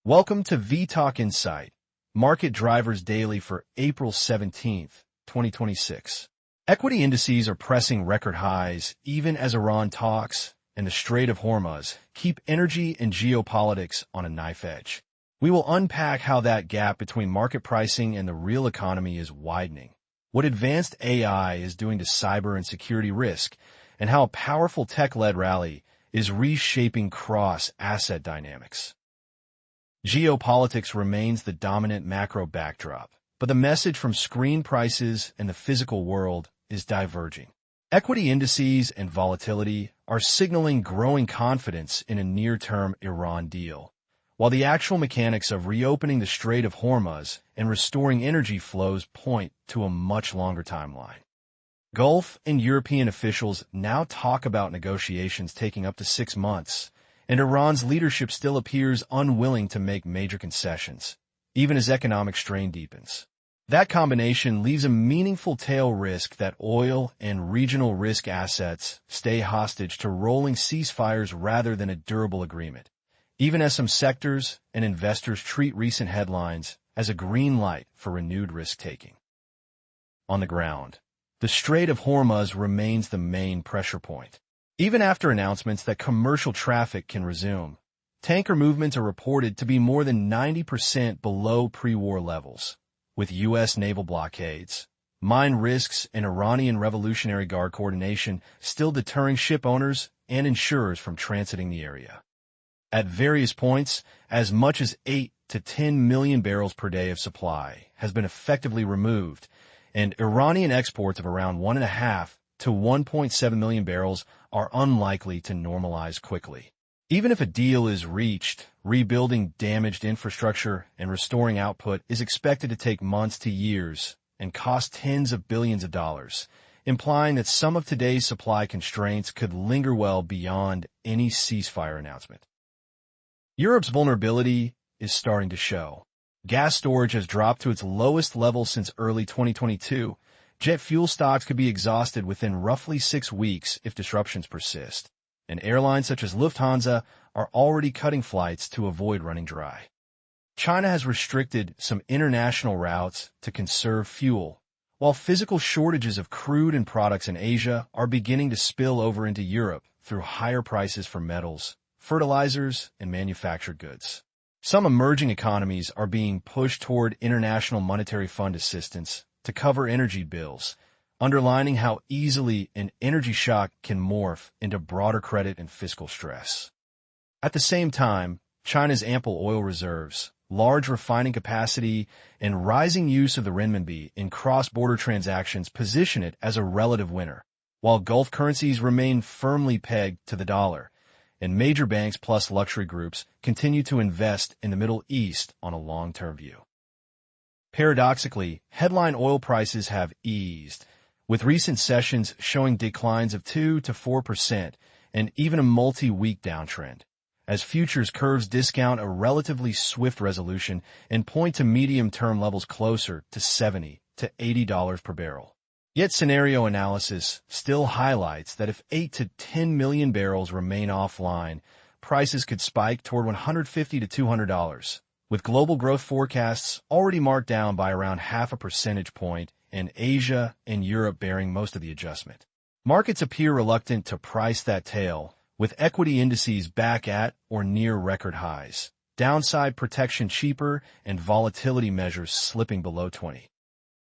Welcome to vTalkInsight, Market Drivers Daily for April 17th, 2026. Equity indices are pressing record highs even as Iran talks and the Strait of Hormuz keep energy and geopolitics on a knife edge. We will unpack how that gap between market pricing and the real economy is widening, what advanced AI is doing to cyber and security risk, and how a powerful tech-led rally is reshaping cross-asset dynamics. Geopolitics remains the dominant macro backdrop, but the message from screen prices and the physical world is diverging. Equity indices and volatility are signaling growing confidence in a near-term Iran deal, while the actual mechanics of reopening the Strait of Hormuz and restoring energy flows point to a much longer timeline. Gulf and European officials now talk about negotiations taking up to 6 months, and Iran's leadership still appears unwilling to make major concessions, even as economic strain deepens. That combination leaves a meaningful tail risk that oil and regional risk assets stay hostage to rolling ceasefires rather than a durable agreement, even as some sectors and investors treat recent headlines as a green light for renewed risk-taking. On the ground, the Strait of Hormuz remains the main pressure point. Even after announcements that commercial traffic can resume, tanker movements are reported to be more than 90% below pre-war levels, with U.S. naval blockades, mine risks, and Iranian Revolutionary Guard coordination still deterring ship owners and insurers from transiting the area. At various points, as much as 8 to 10 million barrels per day of supply has been effectively removed, and Iranian exports of around 1.5 to 1.7 million barrels are unlikely to normalize quickly. Even if a deal is reached, rebuilding damaged infrastructure and restoring output is expected to take months to years and cost tens of billions of dollars, implying that some of today's supply constraints could linger well beyond any ceasefire announcement. Europe's vulnerability is starting to show. Gas storage has dropped to its lowest level since early 2022. Jet fuel stocks could be exhausted within roughly 6 weeks if disruptions persist, and airlines such as Lufthansa are already cutting flights to avoid running dry. China has restricted some international routes to conserve fuel, while physical shortages of crude and products in Asia are beginning to spill over into Europe through higher prices for metals, fertilizers, and manufactured goods. Some emerging economies are being pushed toward International Monetary Fund assistance to cover energy bills, underlining how easily an energy shock can morph into broader credit and fiscal stress. At the same time, China's ample oil reserves, large refining capacity, and rising use of the renminbi in cross-border transactions position it as a relative winner, while Gulf currencies remain firmly pegged to the dollar, and major banks plus luxury groups continue to invest in the Middle East on a long-term view. Paradoxically, headline oil prices have eased, with recent sessions showing declines of 2 to 4% and even a multi-week downtrend, as futures curves discount a relatively swift resolution and point to medium-term levels closer to $70 to $80 per barrel. Yet scenario analysis still highlights that if 8 to 10 million barrels remain offline, prices could spike toward $150 to $200, with global growth forecasts already marked down by around 0.5 percentage point and Asia and Europe bearing most of the adjustment. Markets appear reluctant to price that tail, with equity indices back at or near record highs, downside protection cheaper, and volatility measures slipping below 20.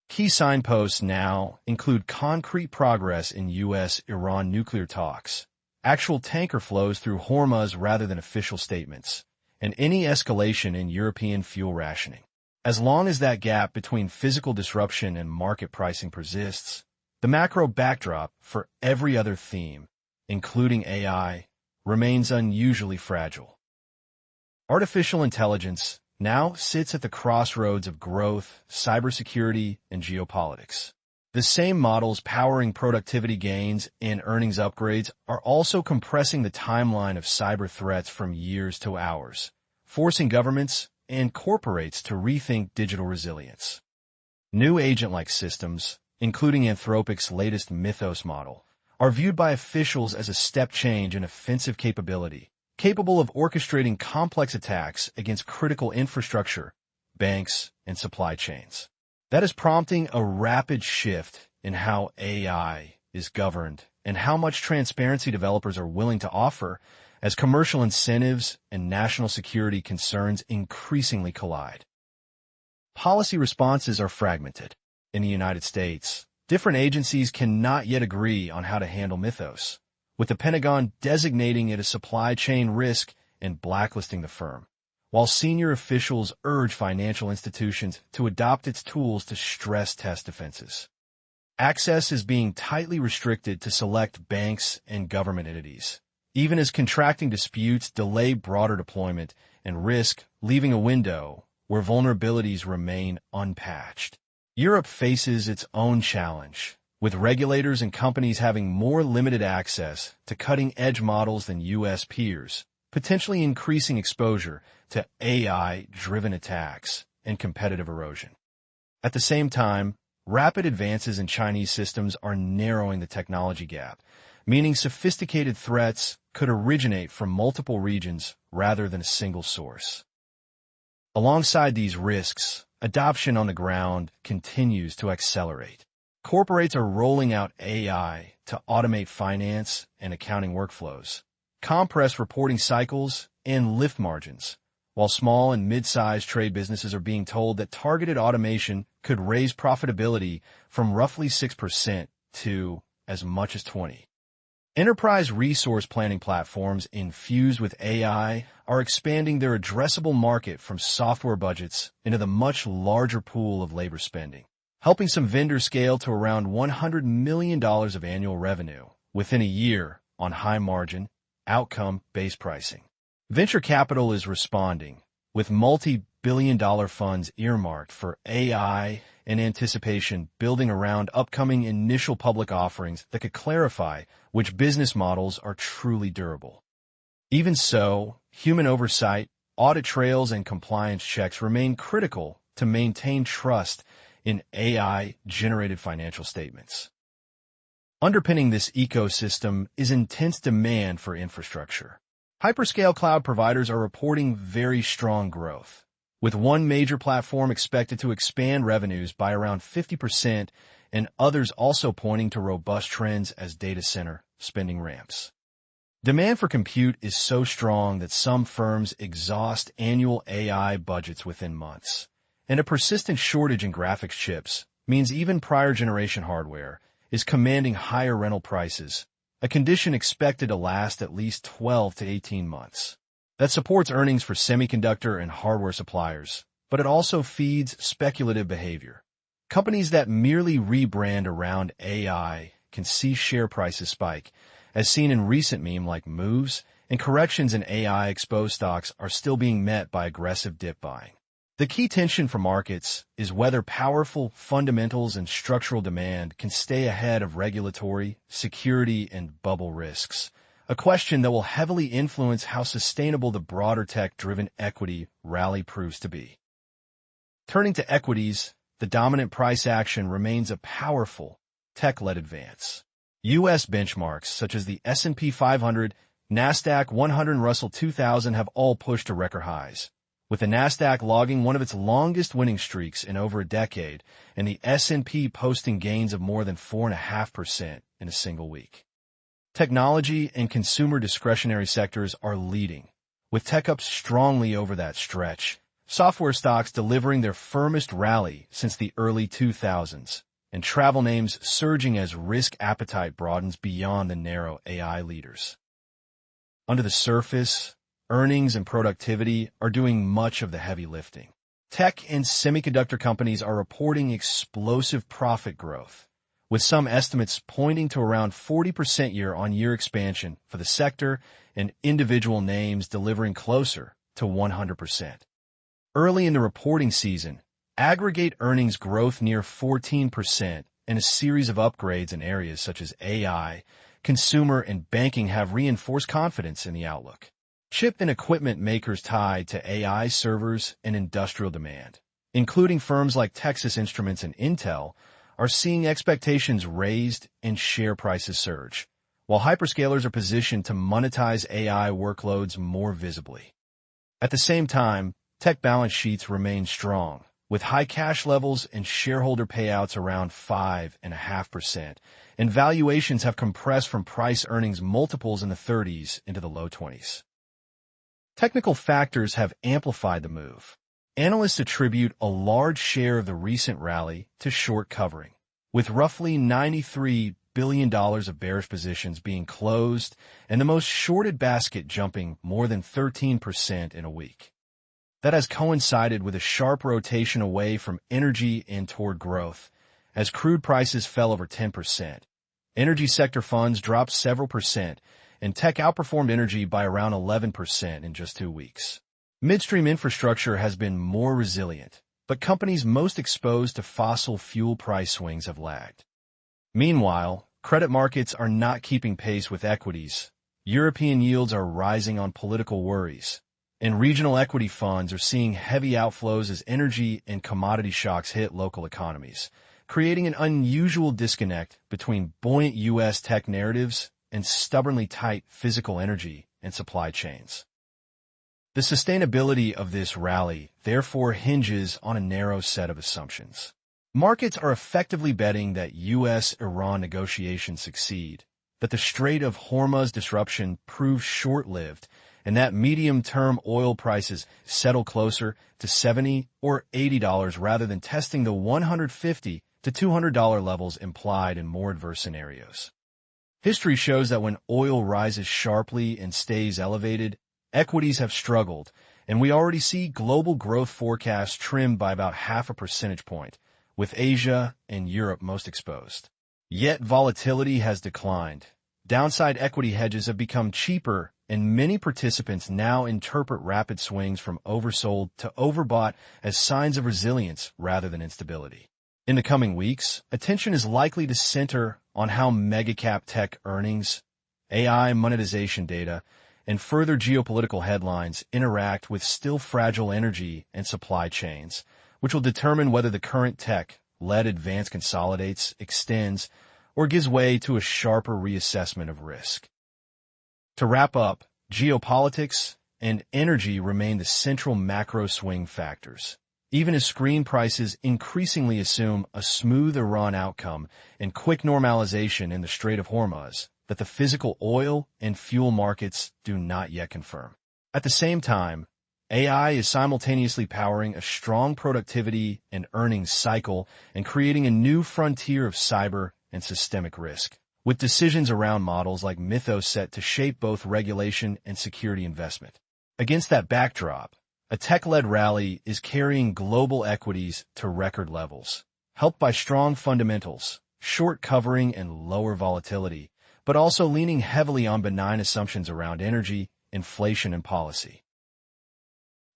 Key signposts now include concrete progress in U.S.-Iran nuclear talks, actual tanker flows through Hormuz rather than official statements, and any escalation in European fuel rationing. As long as that gap between physical disruption and market pricing persists, the macro backdrop for every other theme, including AI, remains unusually fragile. Artificial intelligence now sits at the crossroads of growth, cybersecurity, and geopolitics. The same models powering productivity gains and earnings upgrades are also compressing the timeline of cyber threats from years to hours, forcing governments and corporates to rethink digital resilience. New agent-like systems, including Anthropic's latest Mythos model, are viewed by officials as a step change in offensive capability, capable of orchestrating complex attacks against critical infrastructure, banks, and supply chains. That is prompting a rapid shift in how AI is governed and how much transparency developers are willing to offer as commercial incentives and national security concerns increasingly collide. Policy responses are fragmented. In the United States, different agencies cannot yet agree on how to handle Mythos, with the Pentagon designating it a supply chain risk and blacklisting the firm, while senior officials urge financial institutions to adopt its tools to stress test defenses. Access is being tightly restricted to select banks and government entities, even as contracting disputes delay broader deployment and risk leaving a window where vulnerabilities remain unpatched. Europe faces its own challenge, with regulators and companies having more limited access to cutting-edge models than U.S. peers, potentially increasing exposure to AI-driven attacks and competitive erosion. At the same time, rapid advances in Chinese systems are narrowing the technology gap, meaning sophisticated threats could originate from multiple regions rather than a single source. Alongside these risks, adoption on the ground continues to accelerate. Corporates are rolling out AI to automate finance and accounting workflows, compress reporting cycles, and lift margins, while small and mid-sized trade businesses are being told that targeted automation could raise profitability from roughly 6% to as much as 20%. Enterprise resource planning platforms infused with AI are expanding their addressable market from software budgets into the much larger pool of labor spending, helping some vendors scale to around $100 million of annual revenue within a year on high-margin, outcome-based pricing. Venture capital is responding, with multi-billion-dollar funds earmarked for AI and anticipation building around upcoming initial public offerings that could clarify which business models are truly durable. Even so, human oversight, audit trails, and compliance checks remain critical to maintain trust in AI-generated financial statements. Underpinning this ecosystem is intense demand for infrastructure. Hyperscale cloud providers are reporting very strong growth, with one major platform expected to expand revenues by around 50% and others also pointing to robust trends as data center spending ramps. Demand for compute is so strong that some firms exhaust annual AI budgets within months, and a persistent shortage in graphics chips means even prior generation hardware is commanding higher rental prices, a condition expected to last at least 12 to 18 months. That supports earnings for semiconductor and hardware suppliers, but it also feeds speculative behavior. Companies that merely rebrand around AI can see share prices spike, as seen in recent meme-like moves, and corrections in AI-exposed stocks are still being met by aggressive dip buying. The key tension for markets is whether powerful fundamentals and structural demand can stay ahead of regulatory, security, and bubble risks, a question that will heavily influence how sustainable the broader tech-driven equity rally proves to be. Turning to equities, the dominant price action remains a powerful, tech-led advance. U.S. benchmarks such as the S&P 500, NASDAQ 100, and Russell 2000 have all pushed to record highs, with the NASDAQ logging one of its longest winning streaks in over a decade and the S&P posting gains of more than 4.5% in a single week. Technology and consumer discretionary sectors are leading, with tech up strongly over that stretch, software stocks delivering their firmest rally since the early 2000s, and travel names surging as risk appetite broadens beyond the narrow AI leaders. Under the surface, earnings and productivity are doing much of the heavy lifting. Tech and semiconductor companies are reporting explosive profit growth, with some estimates pointing to around 40% year-on-year expansion for the sector and individual names delivering closer to 100%. Early in the reporting season, aggregate earnings growth near 14% and a series of upgrades in areas such as AI, consumer, and banking have reinforced confidence in the outlook. Chip and equipment makers tied to AI servers and industrial demand, including firms like Texas Instruments and Intel, are seeing expectations raised and share prices surge, while hyperscalers are positioned to monetize AI workloads more visibly. At the same time, tech balance sheets remain strong, with high cash levels and shareholder payouts around 5.5%, and valuations have compressed from price-earnings multiples in the 30s into the low 20s. Technical factors have amplified the move. Analysts attribute a large share of the recent rally to short covering, with roughly $93 billion of bearish positions being closed and the most shorted basket jumping more than 13% in a week. That has coincided with a sharp rotation away from energy and toward growth, as crude prices fell over 10%. Energy sector funds dropped several percent, and tech outperformed energy by around 11% in just 2 weeks. Midstream infrastructure has been more resilient, but companies most exposed to fossil fuel price swings have lagged. Meanwhile, credit markets are not keeping pace with equities. European yields are rising on political worries, and regional equity funds are seeing heavy outflows as energy and commodity shocks hit local economies, creating an unusual disconnect between buoyant U.S. tech narratives and stubbornly tight physical energy and supply chains. The sustainability of this rally, therefore, hinges on a narrow set of assumptions. Markets are effectively betting that U.S.-Iran negotiations succeed, that the Strait of Hormuz disruption proves short-lived, and that medium-term oil prices settle closer to $70 or $80 rather than testing the $150 to $200 levels implied in more adverse scenarios. History shows that when oil rises sharply and stays elevated, equities have struggled, and we already see global growth forecasts trimmed by about 0.5 percentage point, with Asia and Europe most exposed. Yet volatility has declined. Downside equity hedges have become cheaper, and many participants now interpret rapid swings from oversold to overbought as signs of resilience rather than instability. In the coming weeks, attention is likely to center on how mega-cap tech earnings, AI monetization data, and further geopolitical headlines interact with still fragile energy and supply chains, which will determine whether the current tech-led advance consolidates, extends, or gives way to a sharper reassessment of risk. To wrap up, geopolitics and energy remain the central macro swing factors, even as screen prices increasingly assume a smooth Iran outcome and quick normalization in the Strait of Hormuz that the physical oil and fuel markets do not yet confirm. At the same time, AI is simultaneously powering a strong productivity and earnings cycle and creating a new frontier of cyber and systemic risk, with decisions around models like Mythos set to shape both regulation and security investment. Against that backdrop, a tech-led rally is carrying global equities to record levels, helped by strong fundamentals, short covering, and lower volatility, but also leaning heavily on benign assumptions around energy, inflation, and policy.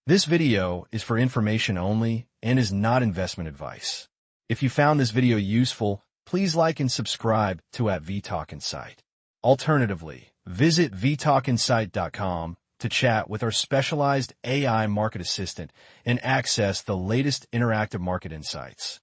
This video is for information only and is not investment advice. If you found this video useful, please like and subscribe to vTalkInsight. Alternatively, visit vTalkInsight.com to chat with our specialized AI market assistant and access the latest interactive market insights.